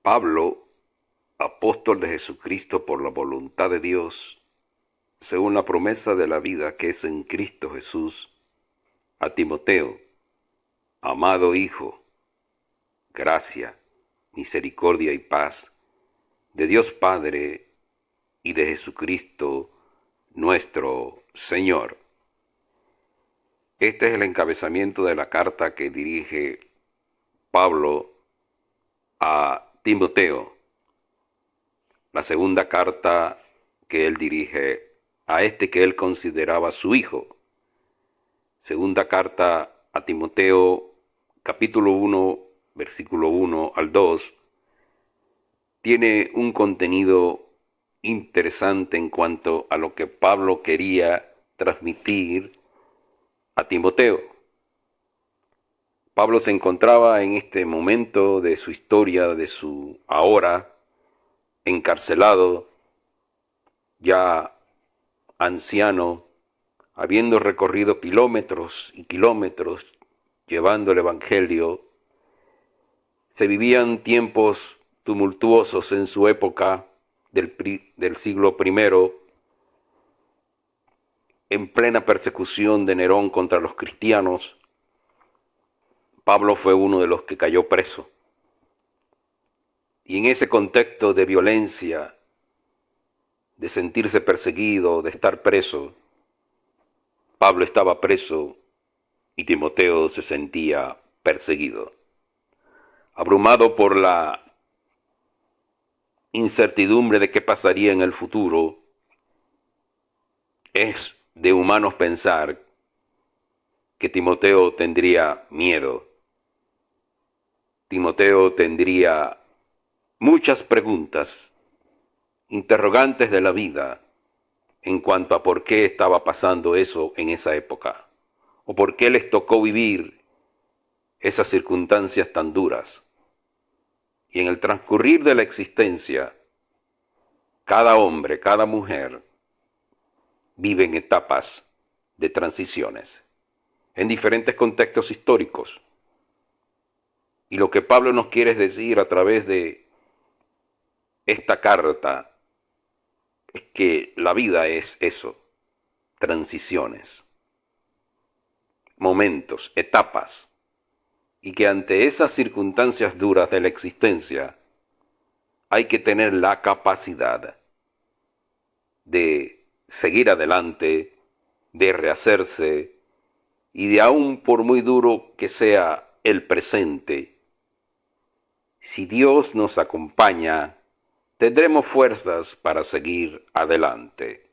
Pablo, apóstol de Jesucristo por la voluntad de Dios, según la promesa de la vida que es en Cristo Jesús, a Timoteo, amado Hijo, gracia, misericordia y paz de Dios Padre y de Jesucristo nuestro Señor. Este es el encabezamiento de la carta que dirige Pablo a Timoteo, la segunda carta que él dirige a este que él consideraba su hijo. Segunda carta a Timoteo, capítulo 1, versículo 1 al 2, tiene un contenido interesante en cuanto a lo que Pablo quería transmitir a Timoteo. Pablo se encontraba en este momento de su historia, de su ahora, encarcelado, ya anciano, habiendo recorrido kilómetros y kilómetros llevando el Evangelio. Se vivían tiempos tumultuosos en su época del siglo I, en plena persecución de Nerón contra los cristianos. Pablo fue uno de los que cayó preso. Y en ese contexto de violencia, de sentirse perseguido, de estar preso, Pablo estaba preso y Timoteo se sentía perseguido. Abrumado por la incertidumbre de qué pasaría en el futuro, es de humanos pensar que Timoteo tendría miedo. Timoteo tendría muchas preguntas, interrogantes de la vida en cuanto a por qué estaba pasando eso en esa época, o por qué les tocó vivir esas circunstancias tan duras. Y en el transcurrir de la existencia, cada hombre, cada mujer, vive en etapas de transiciones, en diferentes contextos históricos. Y lo que Pablo nos quiere decir a través de esta carta es que la vida es eso, transiciones, momentos, etapas, y que ante esas circunstancias duras de la existencia hay que tener la capacidad de seguir adelante, de rehacerse, y de aún por muy duro que sea el presente, si Dios nos acompaña, tendremos fuerzas para seguir adelante.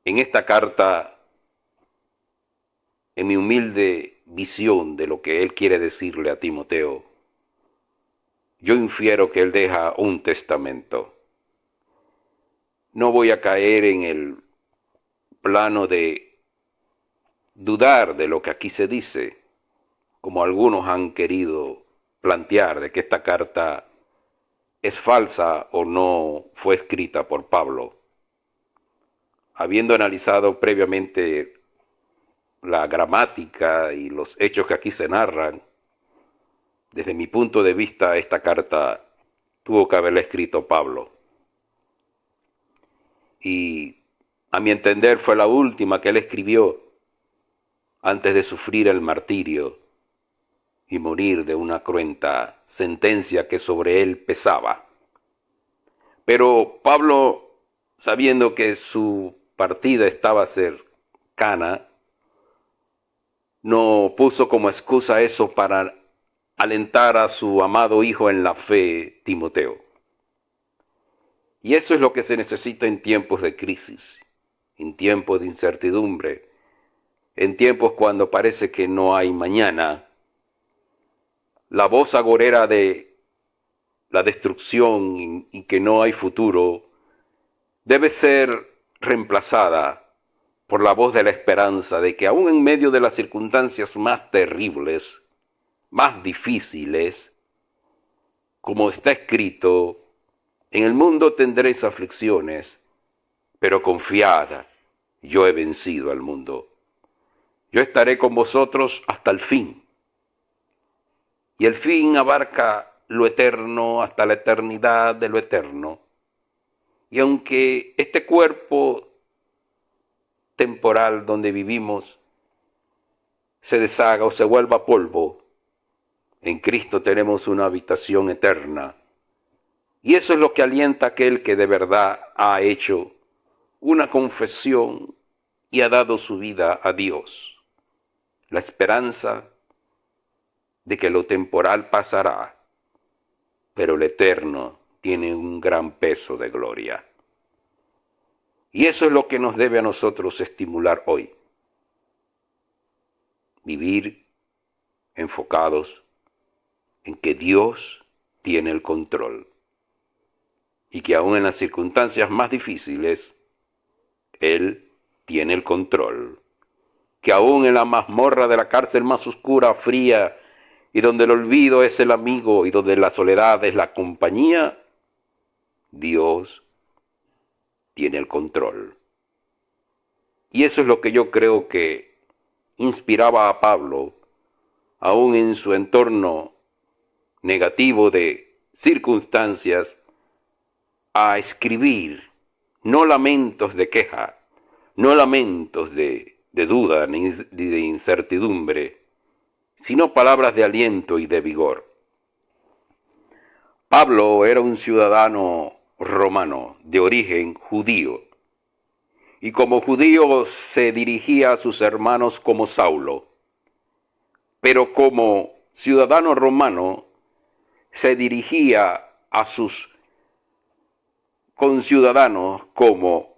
En esta carta, en mi humilde visión de lo que él quiere decirle a Timoteo, yo infiero que él deja un testamento. No voy a caer en el plano de dudar de lo que aquí se dice, como algunos han querido plantear, de que esta carta es falsa o no fue escrita por Pablo. Habiendo analizado previamente la gramática y los hechos que aquí se narran, desde mi punto de vista esta carta tuvo que haberla escrito Pablo. Y a mi entender fue la última que él escribió antes de sufrir el martirio y morir de una cruenta sentencia que sobre él pesaba. Pero Pablo, sabiendo que su partida estaba cercana, no puso como excusa eso para alentar a su amado hijo en la fe, Timoteo. Y eso es lo que se necesita en tiempos de crisis, en tiempos de incertidumbre, en tiempos cuando parece que no hay mañana. La voz agorera de la destrucción y que no hay futuro debe ser reemplazada por la voz de la esperanza de que aún en medio de las circunstancias más terribles, más difíciles, como está escrito, en el mundo tendréis aflicciones, pero confiad, yo he vencido al mundo. Yo estaré con vosotros hasta el fin. Y el fin abarca lo eterno hasta la eternidad de lo eterno. Y aunque este cuerpo temporal donde vivimos se deshaga o se vuelva polvo, en Cristo tenemos una habitación eterna. Y eso es lo que alienta a aquel que de verdad ha hecho una confesión y ha dado su vida a Dios. La esperanza de que lo temporal pasará, pero lo eterno tiene un gran peso de gloria. Y eso es lo que nos debe a nosotros estimular hoy. Vivir enfocados en que Dios tiene el control y que aún en las circunstancias más difíciles, Él tiene el control. Que aún en la mazmorra de la cárcel más oscura, fría, y donde el olvido es el amigo y donde la soledad es la compañía, Dios tiene el control. Y eso es lo que yo creo que inspiraba a Pablo, aún en su entorno negativo de circunstancias, a escribir no lamentos de queja, no lamentos de duda ni de incertidumbre, sino palabras de aliento y de vigor. Pablo era un ciudadano romano de origen judío, y como judío se dirigía a sus hermanos como Saulo, pero como ciudadano romano se dirigía a sus conciudadanos como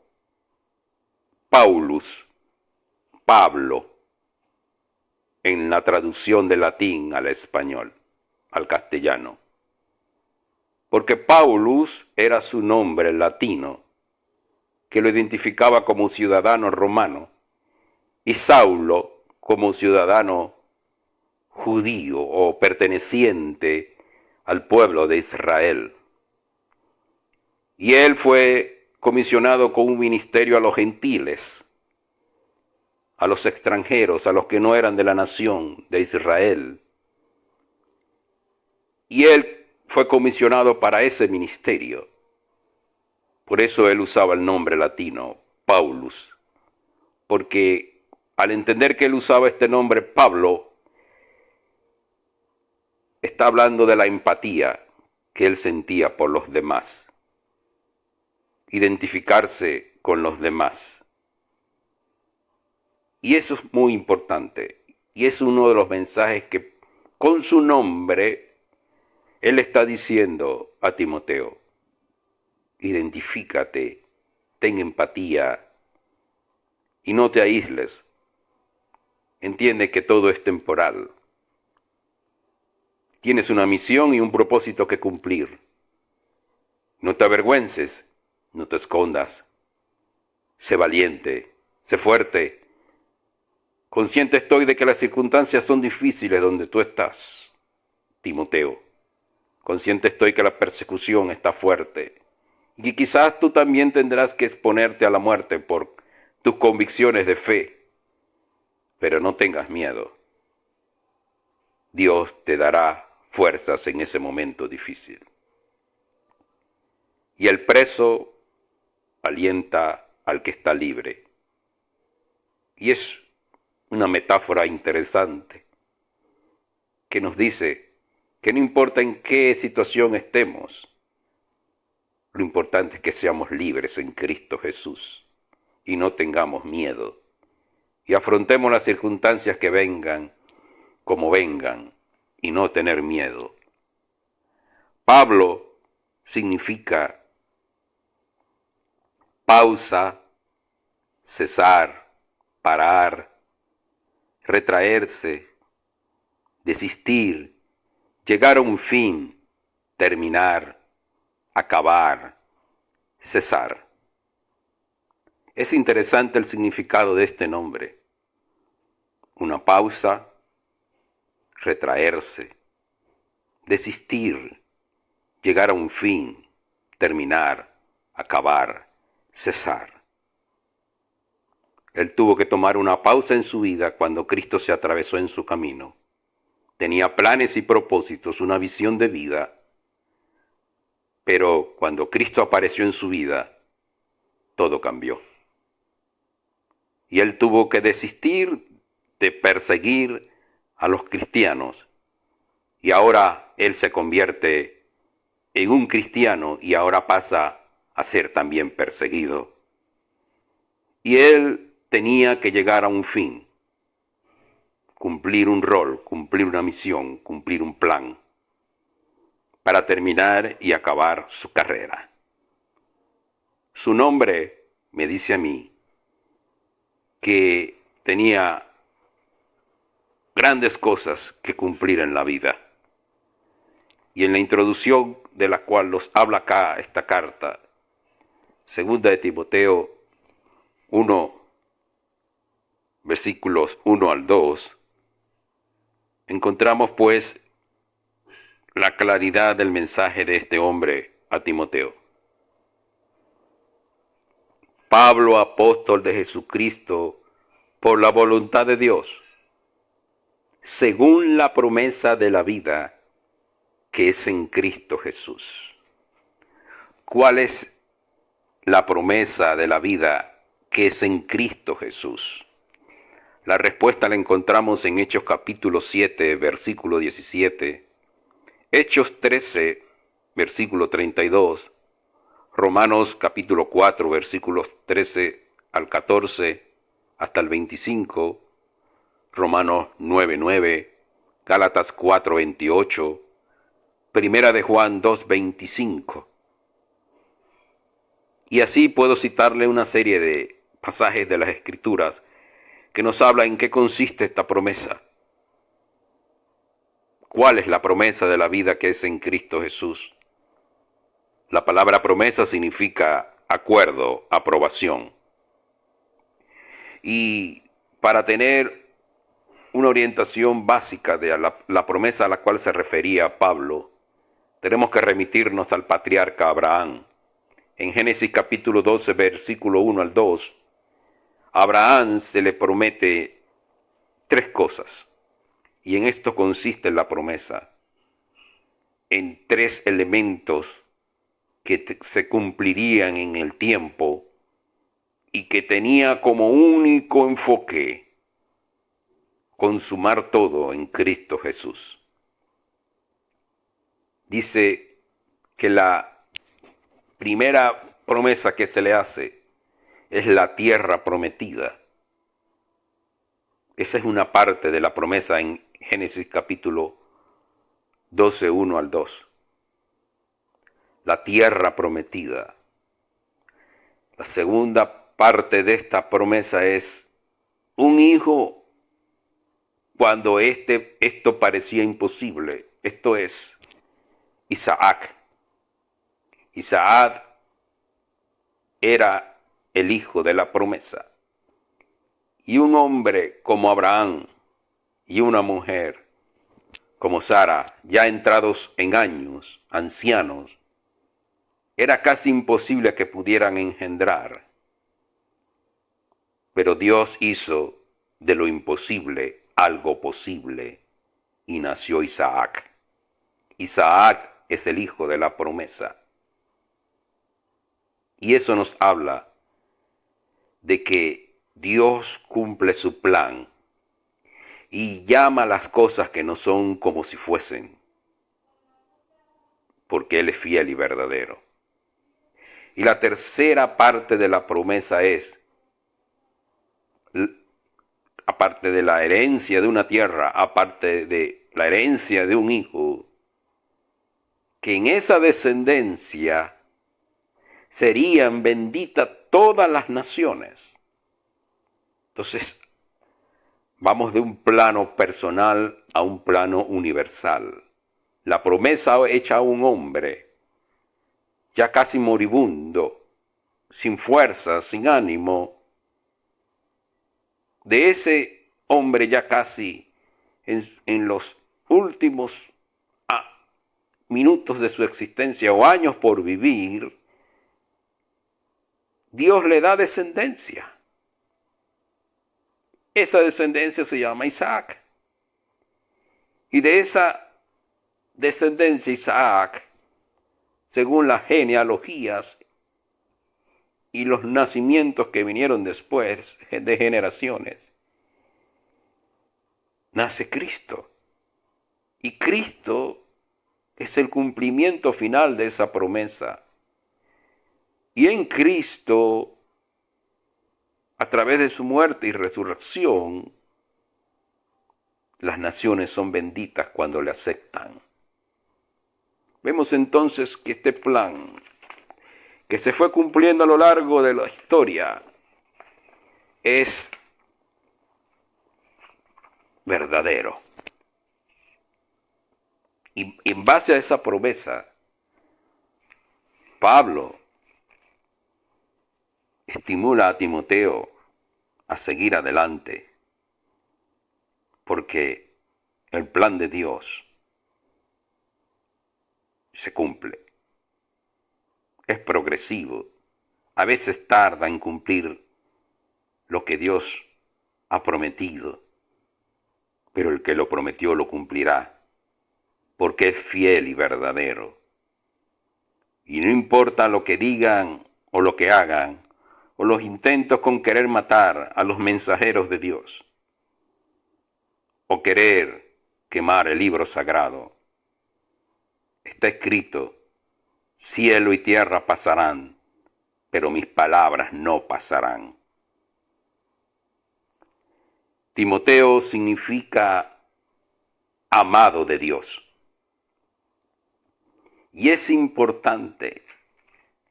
Paulus, Pablo, en la traducción del latín al español, al castellano. Porque Paulus era su nombre latino, que lo identificaba como ciudadano romano, y Saulo como ciudadano judío o perteneciente al pueblo de Israel. Y él fue comisionado con un ministerio a los gentiles, a los extranjeros, a los que no eran de la nación de Israel. Y él fue comisionado para ese ministerio. Por eso él usaba el nombre latino, Paulus, porque al entender que él usaba este nombre, Pablo, está hablando de la empatía que él sentía por los demás, identificarse con los demás. Y eso es muy importante, y es uno de los mensajes que con su nombre él está diciendo a Timoteo: identifícate, ten empatía y no te aísles. Entiende que todo es temporal. Tienes una misión y un propósito que cumplir. No te avergüences, no te escondas. Sé valiente, sé fuerte. Consciente estoy de que las circunstancias son difíciles donde tú estás, Timoteo. Consciente estoy que la persecución está fuerte y quizás tú también tendrás que exponerte a la muerte por tus convicciones de fe. Pero no tengas miedo. Dios te dará fuerzas en ese momento difícil. Y el preso alienta al que está libre. Y es una metáfora interesante que nos dice que no importa en qué situación estemos, lo importante es que seamos libres en Cristo Jesús y no tengamos miedo y afrontemos las circunstancias que vengan como vengan y no tener miedo. Pablo significa pausa, cesar, parar, retraerse, desistir, llegar a un fin, terminar, acabar, cesar. Es interesante el significado de este nombre. Una pausa, retraerse, desistir, llegar a un fin, terminar, acabar, cesar. Él tuvo que tomar una pausa en su vida cuando Cristo se atravesó en su camino. tenía planes y propósitos, una visión de vida, pero cuando Cristo apareció en su vida, todo cambió. Y él tuvo que desistir de perseguir a los cristianos. Y ahora él se convierte en un cristiano y ahora pasa a ser también perseguido. Y él tenía que llegar a un fin, cumplir un rol, cumplir una misión, cumplir un plan, para terminar y acabar su carrera. Su nombre me dice a mí que tenía grandes cosas que cumplir en la vida. Y en la introducción de la cual nos habla acá esta carta, segunda de Timoteo 1, versículos 1 al 2, encontramos pues la claridad del mensaje de este hombre a Timoteo. Pablo, apóstol de Jesucristo, por la voluntad de Dios, según la promesa de la vida que es en Cristo Jesús. ¿Cuál es la promesa de la vida que es en Cristo Jesús? La respuesta la encontramos en Hechos capítulo 7, versículo 17, Hechos 13, versículo 32, Romanos capítulo 4, versículos 13 al 14, hasta el 25, Romanos 9, 9, Gálatas 4, 28, Primera de Juan 2, 25. Y así puedo citarle una serie de pasajes de las Escrituras que nos habla en qué consiste esta promesa. ¿Cuál es la promesa de la vida que es en Cristo Jesús? La palabra promesa significa acuerdo, aprobación. Y para tener una orientación básica de la promesa a la cual se refería Pablo, tenemos que remitirnos al patriarca Abraham. En Génesis capítulo 12, versículo 1 al 2, a Abraham se le promete 3 cosas. Y en esto consiste la promesa, en 3 elementos que se cumplirían en el tiempo y que tenía como único enfoque consumar todo en Cristo Jesús. Dice que la primera promesa que se le hace es la tierra prometida. Esa es una parte de la promesa en Génesis capítulo 12, 1 al 2. La tierra prometida. La segunda parte de esta promesa es un hijo cuando esto parecía imposible. Esto es Isaac. Isaac era el hijo de la promesa. Y un hombre como Abraham y una mujer como Sara, ya entrados en años, ancianos, era casi imposible que pudieran engendrar. Pero Dios hizo de lo imposible algo posible y nació Isaac. Isaac es el hijo de la promesa. Y eso nos habla de que Dios cumple su plan y llama las cosas que no son como si fuesen, porque Él es fiel y verdadero. Y la tercera parte de la promesa es, aparte de la herencia de una tierra, aparte de la herencia de un hijo, que en esa descendencia serían benditas todas las naciones. Entonces, vamos de un plano personal a un plano universal. La promesa hecha a un hombre, ya casi moribundo, sin fuerza, sin ánimo, de ese hombre ya casi en los últimos minutos de su existencia o años por vivir, Dios le da descendencia. Esa descendencia se llama Isaac. Y de esa descendencia Isaac, según las genealogías y los nacimientos que vinieron después de generaciones, nace Cristo. Y Cristo es el cumplimiento final de esa promesa. Y en Cristo, a través de su muerte y resurrección, las naciones son benditas cuando le aceptan. Vemos entonces que este plan, que se fue cumpliendo a lo largo de la historia, es verdadero. Y en base a esa promesa, Pablo estimula a Timoteo a seguir adelante, porque el plan de Dios se cumple. Es progresivo. A veces tarda en cumplir lo que Dios ha prometido, pero el que lo prometió lo cumplirá, porque es fiel y verdadero. Y no importa lo que digan o lo que hagan, o los intentos con querer matar a los mensajeros de Dios, o querer quemar el libro sagrado. Está escrito: cielo y tierra pasarán, pero mis palabras no pasarán. Timoteo significa amado de Dios. Y es importante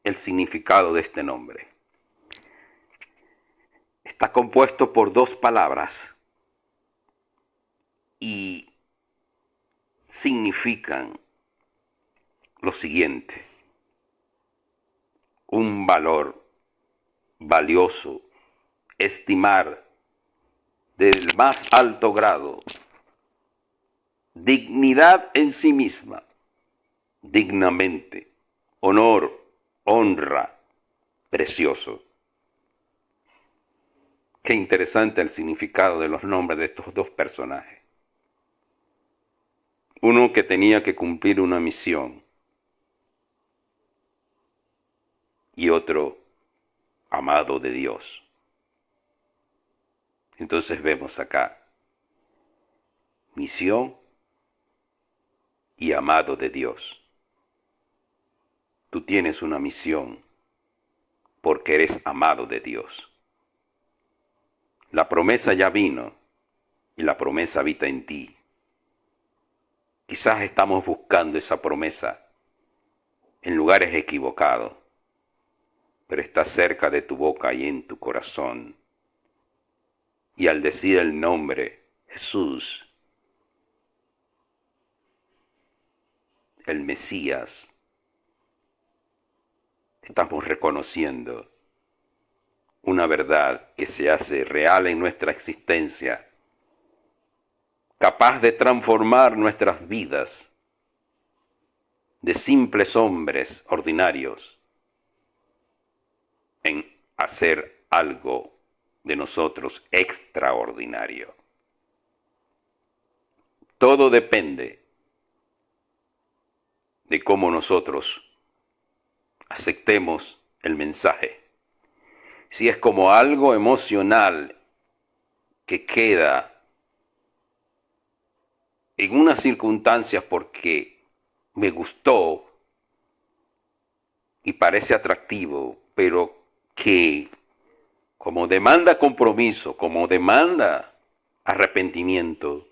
el significado de este nombre. Está compuesto por dos palabras y significan lo siguiente: un valor valioso, estimar del más alto grado, dignidad en sí misma, dignamente, honor, honra, precioso. Qué interesante el significado de los nombres de estos dos personajes. Uno que tenía que cumplir una misión y otro amado de Dios. Entonces vemos acá misión y amado de Dios. Tú tienes una misión porque eres amado de Dios. La promesa ya vino y la promesa habita en ti. Quizás estamos buscando esa promesa en lugares equivocados, pero está cerca de tu boca y en tu corazón. Y al decir el nombre Jesús, el Mesías, estamos reconociendo una verdad que se hace real en nuestra existencia, capaz de transformar nuestras vidas de simples hombres ordinarios en hacer algo de nosotros extraordinario. Todo depende de cómo nosotros aceptemos el mensaje. Si es como algo emocional que queda en unas circunstancias porque me gustó y parece atractivo, pero que como demanda compromiso, como demanda arrepentimiento,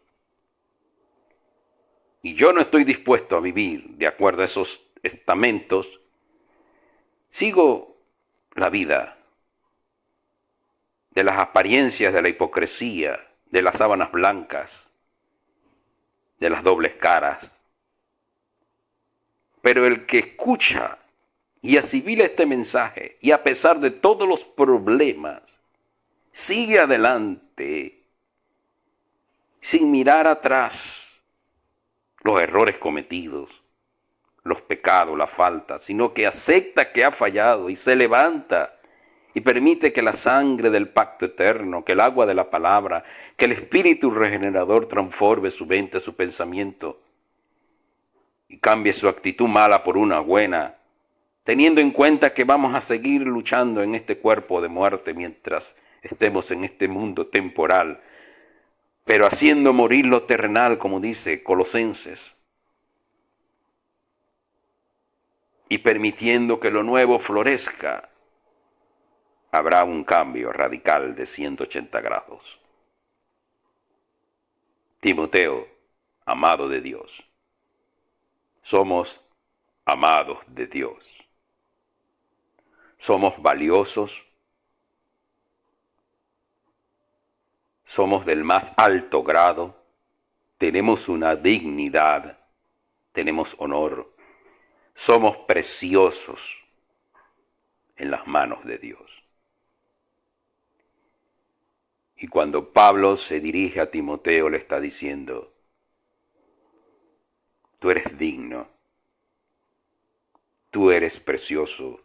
y yo no estoy dispuesto a vivir de acuerdo a esos estamentos, sigo la vida de las apariencias, de la hipocresía, de las sábanas blancas, de las dobles caras. Pero el que escucha y asimila este mensaje, y a pesar de todos los problemas, sigue adelante, sin mirar atrás los errores cometidos, los pecados, la falta, sino que acepta que ha fallado y se levanta y permite que la sangre del pacto eterno, que el agua de la palabra, que el espíritu regenerador transforme su mente, su pensamiento y cambie su actitud mala por una buena, teniendo en cuenta que vamos a seguir luchando en este cuerpo de muerte mientras estemos en este mundo temporal, pero haciendo morir lo terrenal, como dice Colosenses, y permitiendo que lo nuevo florezca, habrá un cambio radical de 180 grados. Timoteo, amado de Dios, somos amados de Dios. Somos valiosos, somos del más alto grado, tenemos una dignidad, tenemos honor, somos preciosos en las manos de Dios. Y cuando Pablo se dirige a Timoteo, le está diciendo, tú eres digno, tú eres precioso,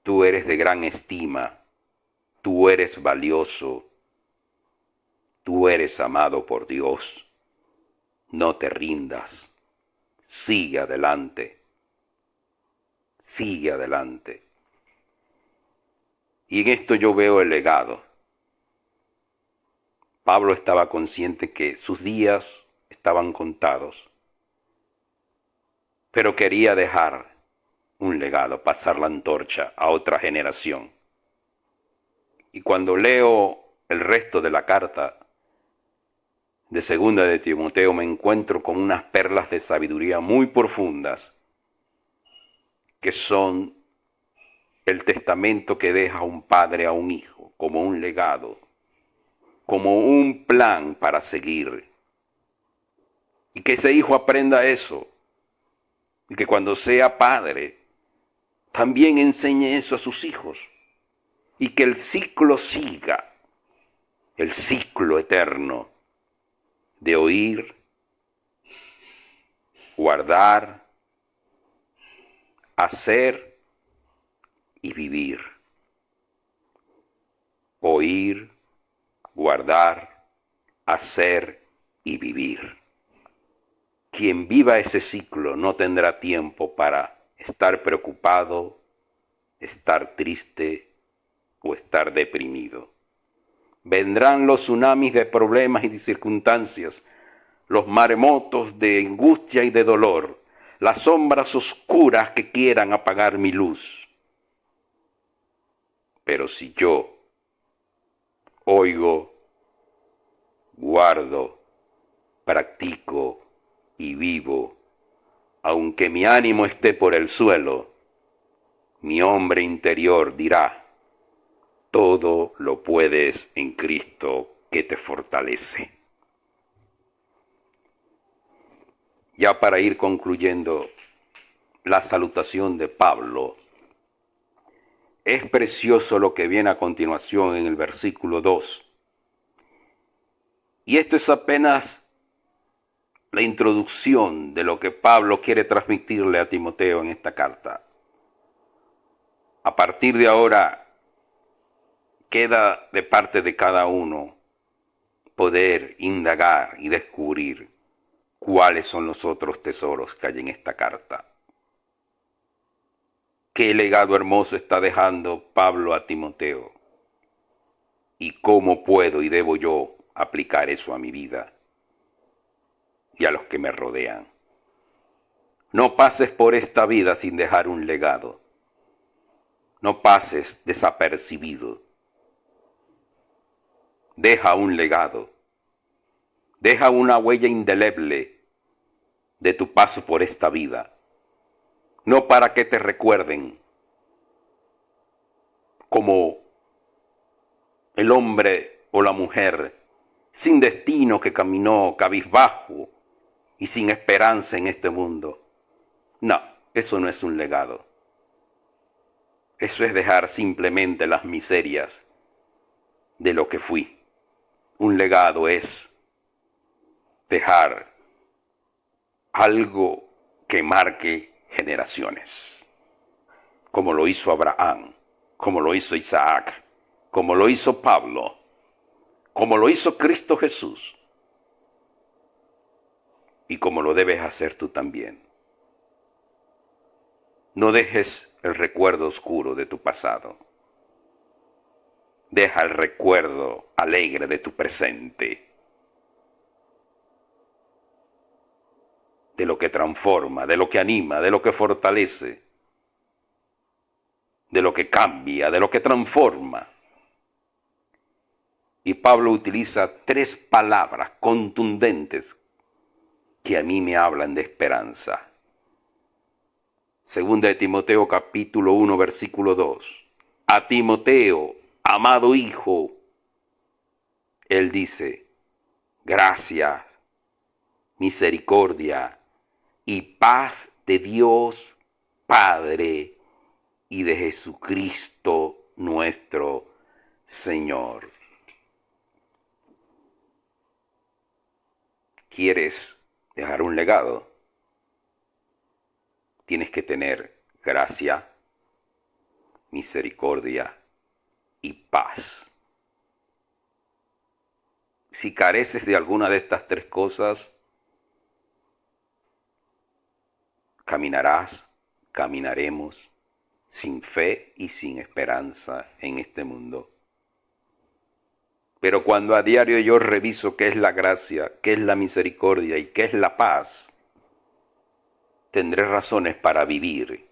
tú eres de gran estima, tú eres valioso, tú eres amado por Dios, no te rindas, sigue adelante, sigue adelante. Y en esto yo veo el legado. Pablo estaba consciente que sus días estaban contados, pero quería dejar un legado, pasar la antorcha a otra generación. Y cuando leo el resto de la carta de segunda de Timoteo, me encuentro con unas perlas de sabiduría muy profundas, que son el testamento que deja un padre a un hijo, como un legado, como un plan para seguir. Y que ese hijo aprenda eso. Y que cuando sea padre, también enseñe eso a sus hijos. Y que el ciclo siga, el ciclo eterno de oír, guardar, hacer y vivir. Oír, guardar, hacer y vivir. Quien viva ese ciclo no tendrá tiempo para estar preocupado, estar triste o estar deprimido. Vendrán los tsunamis de problemas y de circunstancias, los maremotos de angustia y de dolor, las sombras oscuras que quieran apagar mi luz. Pero si yo oigo, guardo, practico y vivo, aunque mi ánimo esté por el suelo, mi hombre interior dirá, todo lo puedes en Cristo que te fortalece. Ya para ir concluyendo la salutación de Pablo, es precioso lo que viene a continuación en el versículo 2. Y esto es apenas la introducción de lo que Pablo quiere transmitirle a Timoteo en esta carta. A partir de ahora, queda de parte de cada uno poder indagar y descubrir cuáles son los otros tesoros que hay en esta carta. ¿Qué legado hermoso está dejando Pablo a Timoteo? ¿Y cómo puedo y debo yo aplicar eso a mi vida y a los que me rodean? No pases por esta vida sin dejar un legado. No pases desapercibido. Deja un legado. Deja una huella indeleble de tu paso por esta vida. No para que te recuerden como el hombre o la mujer sin destino que caminó cabizbajo y sin esperanza en este mundo. No, eso no es un legado. Eso es dejar simplemente las miserias de lo que fui. Un legado es dejar algo que marque generaciones, como lo hizo Abraham, como lo hizo Isaac, como lo hizo Pablo, como lo hizo Cristo Jesús, y como lo debes hacer tú también. No dejes el recuerdo oscuro de tu pasado. Deja el recuerdo alegre de tu presente, de lo que transforma, de lo que anima, de lo que fortalece, de lo que cambia, de lo que transforma. Y Pablo utiliza 3 palabras contundentes que a mí me hablan de esperanza. Segunda de Timoteo capítulo 1 versículo 2. A Timoteo, amado hijo, él dice, gracias, misericordia y paz de Dios Padre y de Jesucristo nuestro Señor. ¿Quieres dejar un legado? Tienes que tener gracia, misericordia y paz. Si careces de alguna de estas 3 cosas, caminaremos sin fe y sin esperanza en este mundo. Pero cuando a diario yo reviso qué es la gracia, qué es la misericordia y qué es la paz, tendré razones para vivir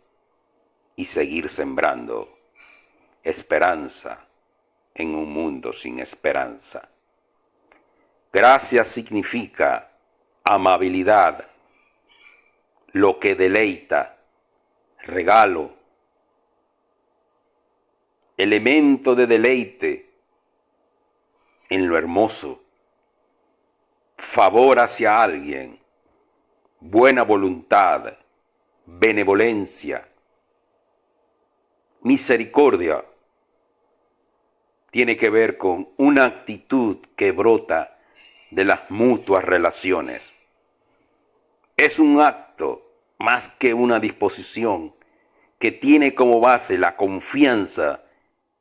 y seguir sembrando esperanza en un mundo sin esperanza. Gracia significa amabilidad, lo que deleita, regalo, elemento de deleite en lo hermoso, favor hacia alguien, buena voluntad, benevolencia, misericordia. Tiene que ver con una actitud que brota de las mutuas relaciones. Es un acto más que una disposición que tiene como base la confianza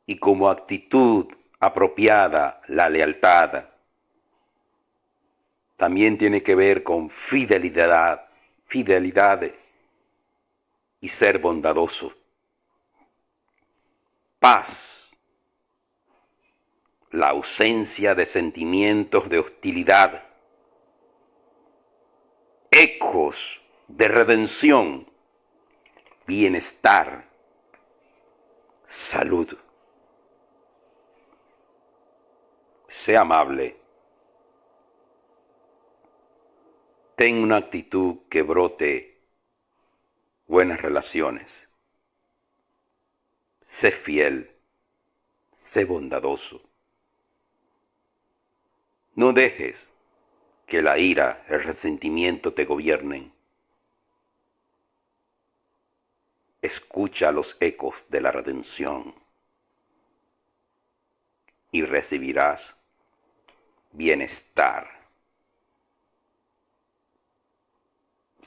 y como actitud apropiada la lealtad. También tiene que ver con fidelidad y ser bondadoso. Paz, la ausencia de sentimientos de hostilidad. Ecos de redención, bienestar, salud. Sé amable. Ten una actitud que brote buenas relaciones. Sé fiel. Sé bondadoso. No dejes que la ira, el resentimiento te gobiernen. Escucha los ecos de la redención y recibirás bienestar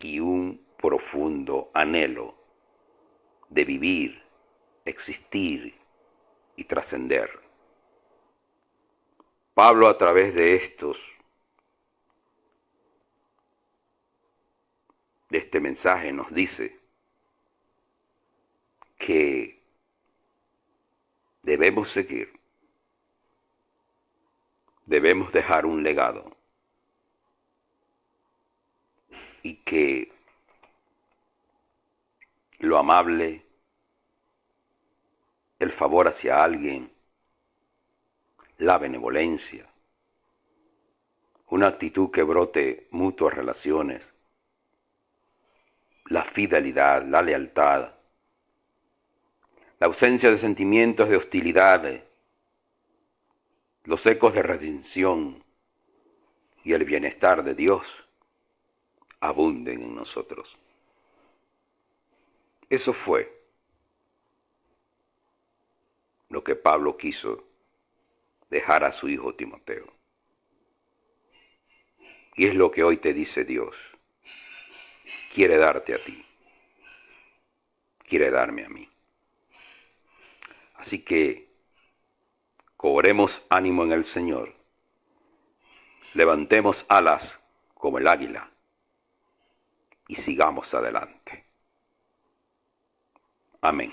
y un profundo anhelo de vivir, existir y trascender. Pablo, a través de este mensaje, nos dice que debemos seguir, debemos dejar un legado y que lo amable, el favor hacia alguien, la benevolencia, una actitud que brote mutuas relaciones, la fidelidad, la lealtad, la ausencia de sentimientos de hostilidad, los ecos de redención y el bienestar de Dios abunden en nosotros. Eso fue lo que Pablo quiso dejar a su hijo Timoteo. Y es lo que hoy te dice Dios. Quiere darte a ti. Quiere darme a mí. Así que cobremos ánimo en el Señor. Levantemos alas como el águila y sigamos adelante. Amén.